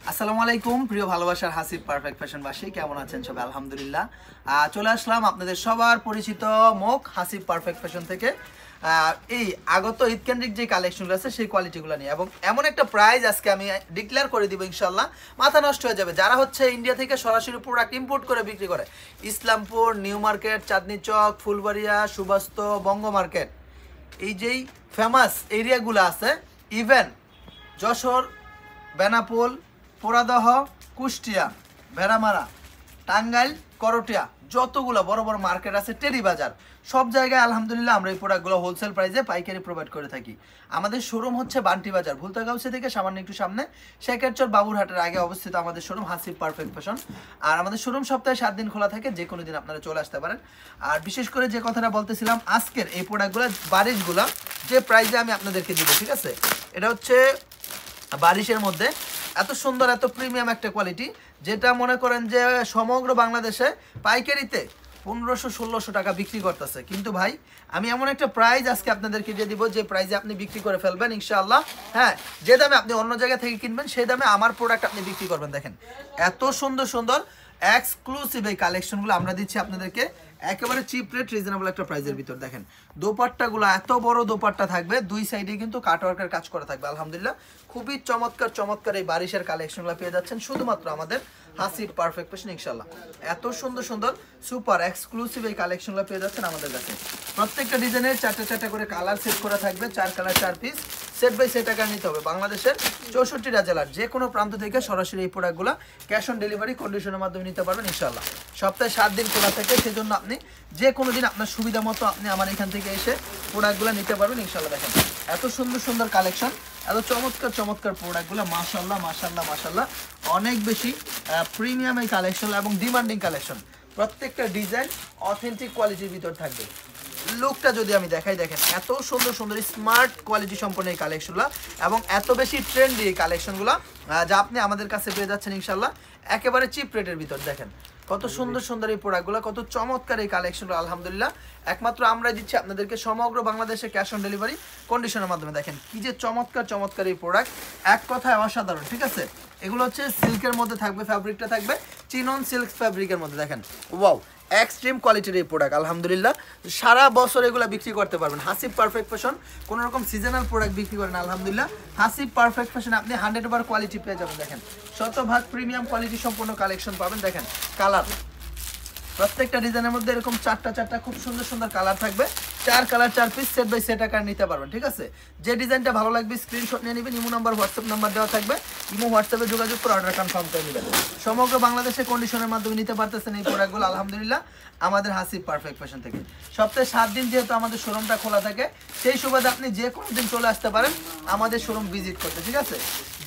আসসালামু আলাইকুম প্রিয় ভালোবাসার হাসিব পারফেক্ট ফ্যাশনবাসী, কেমন আছেন সবাই? আলহামদুলিল্লাহ। চলে আসলাম আপনাদের সবার পরিচিত মুখ হাসিব পারফেক্ট ফ্যাশন থেকে এই আগত ঈদ কেন্দ্রিক যে কালেকশনগুলো আছে সেই কোয়ালিটিগুলো নিয়ে, এবং এমন একটা প্রাইস আজকে আমি ডিক্লেয়ার করে দিব, ইনশাল্লাহ মাথা নষ্ট হয়ে যাবে। যারা হচ্ছে ইন্ডিয়া থেকে সরাসরি প্রোডাক্ট ইম্পোর্ট করে বিক্রি করে, ইসলামপুর, নিউ মার্কেট, চাঁদনি চক, ফুলবাড়িয়া, সুবাস্ত, বঙ্গ মার্কেট, এই যেই ফেমাস এরিয়াগুলো আছে, ইভেন যশোর, বেনাপোল, পোড়াদহ, কুষ্টিয়া, ভেড়ামারা, টাঙ্গাইল, করটিয়া, যতগুলো বড় বড় মার্কেট আছে, টেরি বাজার, সব জায়গায় আলহামদুলিল্লাহ আমরা এই প্রোডাক্টগুলো হোলসেল প্রাইসে পাইকারি প্রোভাইড করে থাকি। আমাদের শোরুম হচ্ছে বান্টি বাজার, ভুলতাগাউসি থেকে সামান্য একটু সামনে শেখেরচর বাবুরহাটের আগে অবস্থিত আমাদের শোরুম হাসিব পারফেক্ট ফ্যাশন। আর আমাদের শোরুম সপ্তাহে 7 দিন খোলা থাকে, যে কোনো দিন আপনারা চলে আসতে পারেন। আর বিশেষ করে যে কথাটা বলতেছিলাম, আজকের এই প্রোডাক্টগুলো বারিশগুলো যে প্রাইসে আমি আপনাদেরকে দিব, ঠিক আছে, এটা হচ্ছে বারিশের মধ্যে এত সুন্দর, এত প্রিমিয়াম একটা কোয়ালিটি, যেটা মনে করেন যে সমগ্র বাংলাদেশে পাইকারিতে 1500-1600 টাকা বিক্রি করতেছে। কিন্তু ভাই আমি এমন একটা প্রাইস আজকে আপনাদেরকে দিয়ে দিব, যে প্রাইসে আপনি বিক্রি করে ফেলবেন ইনশাআল্লাহ। হ্যাঁ, যে দামে আপনি অন্য জায়গা থেকে কিনবেন সেই দামে আমার প্রোডাক্ট আপনি বিক্রি করবেন। দেখেন এত সুন্দর সুন্দর এক্সক্লুসিভ এই কালেকশনগুলো আমরা দিচ্ছি আপনাদেরকে একেবারে চিপ রেট, রিজনেবল একটা প্রাইসের ভিতর। দেখেন দোপাট্টাগুলো এত বড় দোপাট্টা থাকবে, দুই সাইডে কিন্তু কাটওয়ার্কের কাজ করা থাকবে। আলহামদুলিল্লাহ খুবই চমৎকার চমৎকার এই বারিশের কালেকশনগুলো পেয়ে যাচ্ছেন শুধুমাত্র আমাদের হাসিব পারফেক্ট ফ্যাশন ইনশাআল্লাহ। এত সুন্দর সুন্দর সুপার এক্সক্লুসিভ এই কালেকশনগুলো পেয়ে যাচ্ছেন আমাদের কাছে। প্রত্যেকটা ডিজাইনের 4টা করে কালার সেট করা থাকবে, 4 colour 4 piece, set by set টাকা নিতে হবে। বাংলাদেশের 64টা জেলার যে কোনো প্রান্ত থেকে সরাসরি এই প্রোডাক্টগুলো ক্যাশ অন ডেলিভারি কন্ডিশনের মাধ্যমে নিতে পারবেন ইনশাআল্লাহ। সপ্তাহে 7 দিন খোলা থাকে, সেজন্য আপনি যে কোনো দিন আপনার সুবিধা মতো আপনি আমার এখান থেকে এসে প্রোডাক্টগুলো নিতে পারবেন ইনশাআল্লাহ। দেখেন এত সুন্দর সুন্দর কালেকশন, এত চমৎকার চমৎকার প্রোডাক্টগুলো, মাশাআল্লাহ মাশাআল্লাহ মাশাআল্লাহ, অনেক বেশি প্রিমিয়াম এই কালেকশন এবং ডিমান্ডিং কালেকশন। প্রত্যেকটা ডিজাইন অথেন্টিক কোয়ালিটির ভিতর থাকবে। লুকটা যদি আমি দেখাই, দেখেন এত সুন্দর সুন্দর স্মার্ট কোয়ালিটি সম্পন্ন এই কালেকশনগুলো, এবং এত বেশি ট্রেন্ডি এই কালেকশনগুলো, যা আপনি আমাদের কাছে পেয়ে যাচ্ছেন ইনশাআল্লাহ একেবারে চিপ রেটের ভিতর। দেখেন কত সুন্দর সুন্দর এই প্রোডাক্টগুলো, কত চমৎকার এই কালেকশনগুলো, আলহামদুলিল্লাহ একমাত্র আমরাই দিচ্ছি আপনাদেরকে সমগ্র বাংলাদেশে ক্যাশ অন ডেলিভারি কন্ডিশনের মাধ্যমে। দেখেন কি যে চমৎকার চমৎকার এই প্রোডাক্ট, এক কথায় অসাধারণ, ঠিক আছে। এগুলো হচ্ছে সিল্কের মধ্যে থাকবে, ফ্যাব্রিকটা থাকবে চিনন সিল্ক ফ্যাব্রিকের মধ্যে। দেখেন ওয়াও, এক্সট্রিম কোয়ালিটির এই প্রোডাক্ট, আলহামদুলিল্লাহ সারা বছর এগুলো বিক্রি করতে পারবেন। হাসিব পারফেক্ট ফ্যাশন কোনো রকম সিজনাল প্রোডাক্ট বিক্রি করেন, আলহামদুলিল্লাহ হাসিব পারফেক্ট ফ্যাশন আপনি 100% কোয়ালিটি পেয়ে যাবেন। দেখেন শতভাগ প্রিমিয়াম কোয়ালিটি সম্পূর্ণ কালেকশন পাবেন। দেখেন কালার, প্রত্যেকটা ডিজাইনের মধ্যে এরকম 4টা খুব সুন্দর সুন্দর কালার থাকবে, 4 colour 4 piece, set by set আকার নিতে পারবেন, ঠিক আছে। যে ডিজাইনটা ভালো লাগবে স্ক্রিনশট নিয়ে নেবেন, ইমো নাম্বার, হোয়াটসঅ্যাপ নাম্বার দেওয়া থাকবে, ইমো হোয়াটসঅ্যাপে যোগাযোগ করে অর্ডার কনফার্ম করে নেবেন। সমগ্র বাংলাদেশে কন্ডিশনের মাধ্যমে নিতে পারতেছেন এই প্রোডাক্টগুলো আলহামদুলিল্লাহ আমাদের হাসিব পারফেক্ট ফ্যাশন থেকে। সপ্তাহে 7 দিন যেহেতু আমাদের শোরুমটা খোলা থাকে, সেই সুবাদে আপনি যে কোনো দিন চলে আসতে পারেন আমাদের শোরুম ভিজিট করতে, ঠিক আছে।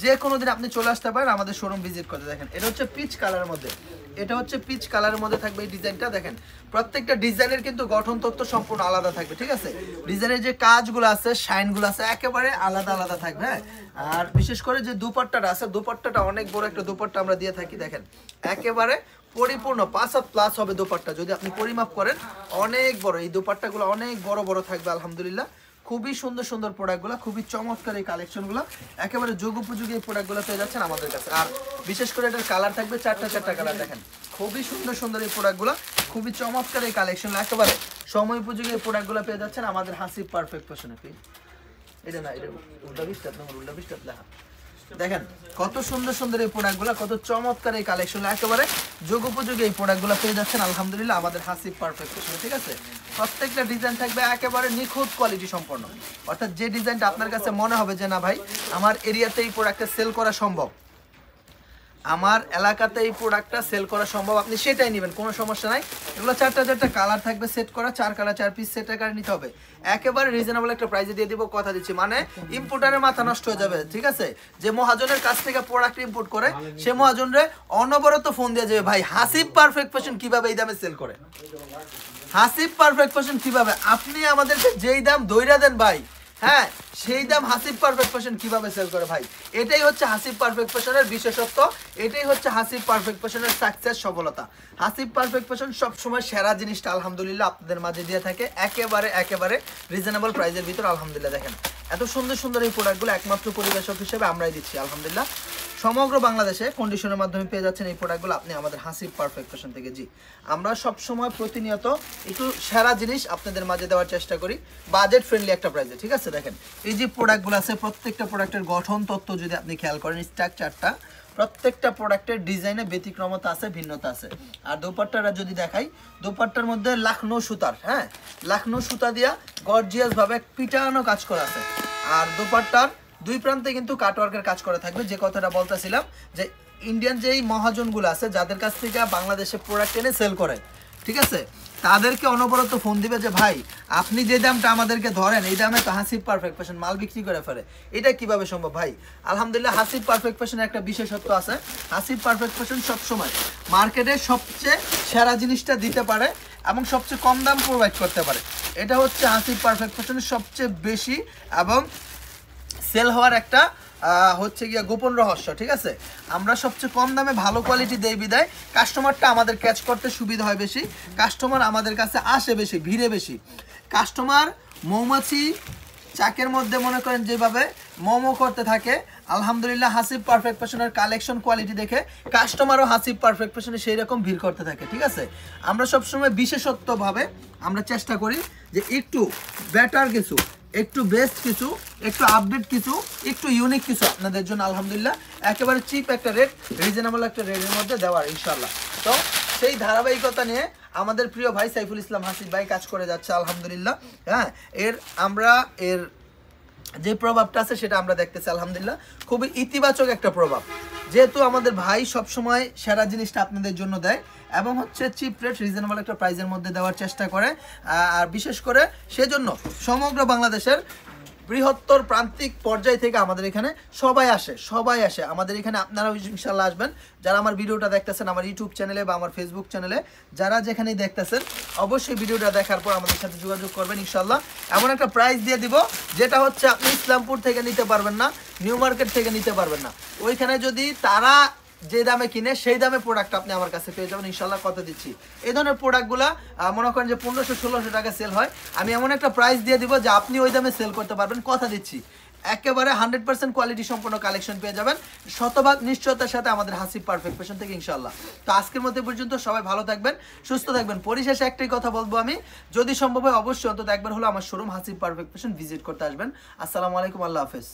যে কোনো দিন আপনি চলে আসতে পারেন আমাদের শোরুম ভিজিট করতে। দেখেন এটা হচ্ছে পিচ কালারের মধ্যে, এটা হচ্ছে পিচ কালারের মধ্যে থাকবে এই ডিজাইনটা। দেখেন প্রত্যেকটা ডিজাইনের কিন্তু গঠন তত্ত্ব সম্পূর্ণ আলাদা থাকবে, ঠিক আছে। ডিজাইনের যে কাজগুলো আছে, শাইনগুলো আছে, একেবারে আলাদা আলাদা থাকবে। হ্যাঁ, আর বিশেষ করে যে দুপাট্টাটা আছে, দুপাট্টাটা অনেক বড় একটা দুপাট্টা আমরা দিয়ে থাকি। দেখেন একেবারে পরিপূর্ণ 5 হাত প্লাস হবে দুপাট্টা, যদি আপনি পরিমাপ করেন অনেক বড় এই দুপাট্টাগুলো, অনেক বড় বড় থাকবে আলহামদুলিল্লাহ। খুবই সুন্দর সুন্দর প্রোডাক্টগুলো, খুবই চমৎকার এই কালেকশনগুলো, একেবারে যোগ উপযোগী এই প্রোডাক্টগুলো পেয়ে যাচ্ছেন আমাদের কাছে। আর বিশেষ করে এটার কালার থাকবে 4টা কালার। দেখেন খুবই সুন্দর সুন্দর এই প্রোডাক্টগুলো, খুবই চমৎকার এই কালেকশন, একেবারে সময় উপযোগী এই প্রোডাক্টগুলো পেয়ে যাচ্ছেন আমাদের হাসিব পারফেক্ট ফ্যাশনে। এটা না, এটা উল্টা বিস্তার লেখা। দেখেন কত সুন্দর সুন্দর এই প্রোডাক্টগুলো, কত চমৎকার এই কালেকশন, একেবারে যোগ উপযোগী এই প্রোডাক্টগুলো পেয়ে যাচ্ছেন আলহামদুলিল্লাহ আমাদের হাসিব পারফেক্ট ফ্যাশনে, ঠিক আছে। প্রত্যেকটা ডিজাইন থাকবে একেবারে নিখুঁত কোয়ালিটি সম্পন্ন, অর্থাৎ যে ডিজাইনটা আপনার কাছে মনে হবে যে না ভাই আমার এরিয়াতে এই প্রোডাক্টটা সেল করা সম্ভব, আমার এলাকাতে এই প্রোডাক্টটা সেল করা সম্ভব, আপনি সেটাই নেবেন, কোনো সমস্যা নাই। এগুলো 4টা কালার থাকবে সেট করা, 4 কালার 4 পিস সেট আকারে নিতে হবে। একেবারে রিজনেবল একটা প্রাইসে দিয়ে দিব, কথা দিচ্ছি, মানে ইম্পোর্টারের মাথা নষ্ট হয়ে যাবে, ঠিক আছে। যে মহাজনের কাছ থেকে প্রোডাক্ট ইম্পোর্ট করে সে মহাজনরে অনবরত ফোন দিয়ে যাবে, ভাই হাসিব পারফেক্ট ফ্যাশন কিভাবে এই দামে সেল করে, হাসিব পারফেক্ট ফ্যাশন কিভাবে, আপনি আমাদেরকে যেই দাম দইরা দেন ভাই, হ্যাঁ সেই দাম হাসিব পারফেক্ট ফ্যাশন কিভাবে সেল করে ভাই। এটাই হচ্ছে হাসিব পারফেক্ট ফ্যাশনের বিশেষত্ব, এটাই হচ্ছে হাসিব পারফেক্ট ফ্যাশনের সাকসেস, সফলতা। হাসিব পারফেক্ট ফ্যাশন সবসময় সেরা জিনিসটা আলহামদুলিল্লাহ আপনাদের মাঝে দিয়ে থাকে একেবারে রিজনেবল প্রাইসের ভিতর আলহামদুলিল্লাহ। দেখেন এত সুন্দর সুন্দর এই প্রোডাক্টগুলো একমাত্র পরিবেশক হিসেবে আমরাই দিচ্ছি আলহামদুলিল্লাহ। সমগ্র বাংলাদেশে কন্ডিশনের মাধ্যমে পেয়ে যাচ্ছেন এই প্রোডাক্টগুলো আপনি আমাদের হাসিব পারফেক্ট ফ্যাশন থেকে। জি, আমরা সবসময় প্রতিনিয়ত একটু সেরা জিনিস আপনাদের মাঝে দেওয়ার চেষ্টা করি বাজেট ফ্রেন্ডলি একটা প্রাইসে। ঠিক আছে, দেখেন এই যে প্রোডাক্টগুলো আছে প্রত্যেকটা প্রোডাক্টের গঠন তত্ত্ব যদি আপনি খেয়াল করেন, স্ট্রাকচারটা প্রত্যেকটা প্রোডাক্টের ডিজাইনে ব্যতিক্রমতা আছে, ভিন্নতা আছে। আর দোপাট্টাটা যদি দেখাই, দোপাট্টার মধ্যে লাখনৌ সুতার, হ্যাঁ লাখনৌ সুতা দিয়া গর্জিয়াস ভাবে পিটানো কাজ করা আছে। আর দোপাট্টার দুই প্রান্তে কিন্তু কাটওয়ার্কের কাজ করা থাকবে। যে কথাটা বলতেছিলাম যে ইন্ডিয়ান যেই মহাজনগুলো আছে যাদের কাছ থেকে বাংলাদেশে প্রোডাক্ট এনে সেল করে, ঠিক আছে, তাদেরকে অনবরত ফোন দিবে যে ভাই আপনি যে দামটা আমাদেরকে ধরেন এই দামে তো হাসিব পারফেক্ট ফ্যাশন মাল বিক্রি করে ফেলে, এটা কিভাবে সম্ভব? ভাই আলহামদুলিল্লাহ হাসিব পারফেক্ট ফ্যাশনের একটা বিশেষত্ব আছে। হাসিব পারফেক্ট ফ্যাশন সবসময় মার্কেটে সবচেয়ে সেরা জিনিসটা দিতে পারে এবং সবচেয়ে কম দাম প্রোভাইড করতে পারে। এটা হচ্ছে হাসিব পারফেক্ট ফ্যাশনের সবচেয়ে বেশি এবং সেল হওয়ার একটা হচ্ছে গিয়া গোপন রহস্য। ঠিক আছে, আমরা সবচেয়ে কম দামে ভালো কোয়ালিটি দেই বিদায় কাস্টমারটা আমাদের ক্যাচ করতে সুবিধা হয় বেশি, কাস্টমার আমাদের কাছে আসে বেশি, ভিড়ে বেশি। কাস্টমার মৌমাছি চাকের মধ্যে মনে করেন যেভাবে মোমো করতে থাকে, আলহামদুলিল্লাহ হাসিব পারফেক্ট ফ্যাশনের কালেকশন কোয়ালিটি দেখে কাস্টমারও হাসিব পারফেক্ট ফ্যাশনে সেই রকম ভিড় করতে থাকে। ঠিক আছে, আমরা সবসময় বিশেষত্বভাবে আমরা চেষ্টা করি যে একটু বেটার কিছু, একটু বেস্ট কিছু, একটু আপডেট কিছু, একটু ইউনিক কিছু আপনাদের জন্য আলহামদুলিল্লাহ একেবারে চিপ একটা রেট, রিজনেবল একটা রেটের মধ্যে দেওয়ার ইনশাল্লাহ। তো সেই ধারাবাহিকতা নিয়ে আমাদের প্রিয় ভাই সাইফুল ইসলাম হাসিব ভাই কাজ করে যাচ্ছে আলহামদুলিল্লাহ। হ্যাঁ, আমরা এর যে প্রভাবটা আছে সেটা আমরা দেখতেছি আলহামদুলিল্লাহ, খুবই ইতিবাচক একটা প্রভাব। যেহেতু আমাদের ভাই সবসময় সেরা জিনিসটা আপনাদের জন্য দেয় এবং হচ্ছে চিপ রেট রিজনেবল একটা প্রাইসের মধ্যে দেওয়ার চেষ্টা করে। আর বিশেষ করে সেজন্য সমগ্র বাংলাদেশের বৃহত্তর প্রান্তিক পর্যায় থেকে আমাদের এখানে সবাই আসে আমাদের এখানে। আপনারাও ইনশাল্লাহ আসবেন, যারা আমার ভিডিওটা দেখতেছেন আমার ইউটিউব চ্যানেলে বা আমার ফেসবুক চ্যানেলে, যারা যেখানেই দেখতেছেন অবশ্যই ভিডিওটা দেখার পর আমাদের সাথে যোগাযোগ করবেন ইনশাল্লাহ। এমন একটা প্রাইস দিয়ে দিব যেটা হচ্ছে আপনি ইসলামপুর থেকে নিতে পারবেন না, নিউ মার্কেট থেকে নিতে পারবেন না। ওইখানে যদি তারা যে দামে কিনে সেই দামে প্রোডাক্ট আপনি আমার কাছে পেয়ে যাবেন ইনশাল্লাহ। কথা দিচ্ছি এই ধরনের প্রোডাক্টগুলো মনে করেন যে 1500-1600 টাকা সেল হয়, আমি এমন একটা প্রাইস দিয়ে দিব যে আপনি ওই দামে সেল করতে পারবেন। কথা দিচ্ছি একেবারে 100% কোয়ালিটি সম্পন্ন কালেকশন পেয়ে যাবেন শতভাগ নিশ্চয়তার সাথে আমাদের হাসিব পারফেক্ট ফ্যাশন থেকে ইনশাল্লাহ। তো আজকের মধ্যে পর্যন্ত সবাই ভালো থাকবেন, সুস্থ থাকবেন। পরিশেষে একটাই কথা বলবো আমি, যদি সম্ভব হয় অবশ্যই অন্তত একবার হলো আমার showroom Hasib perfect fashion visit করতে আসবেন। আসসালামু আলাইকুম, আল্লাহ হাফেজ।